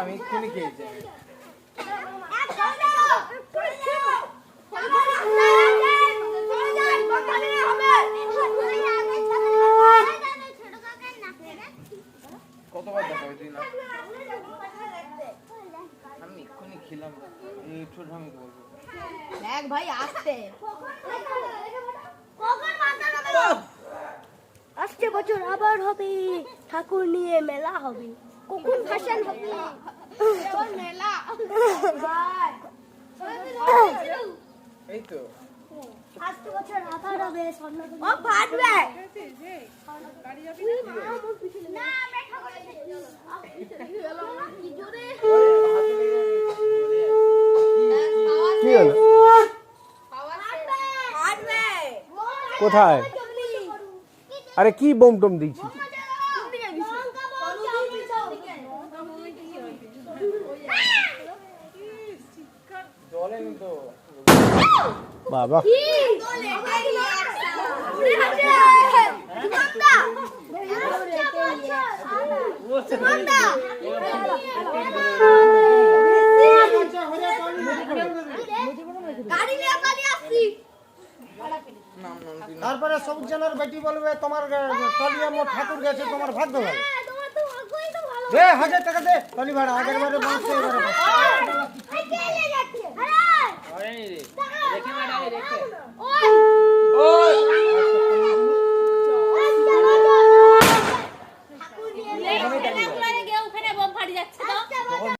আমি এক্ষুনি খেয়েছি। কতবার দেখাবে তুই না? আমি এক্ষুনি খেলাম, এই ছোট আমি বলবো দেখ ভাই আসতে আসছে বছর আবার হবে, ঠাকুর নিয়ে মেলা হবে, কখন ফ্যাশন হবে মেলা। এই তো আসছে বছর আবার হবে, স্বর্ণ ও ফাটবে না আমরা ঠাকুর কি জোরে কি হলো? কোথায়? আরে কি বোম টোম দিচ্ছি? জলেনি তো বাবা তারপরে সবুজ জনের বেটি বলবে তোমার টলিয়া মোট ঠাকুর গেছে, তোমার ভাগ্য ভালো। দে 1000 টাকা দে টলি ভাড়া, আগের বারে 500 এবারে 500।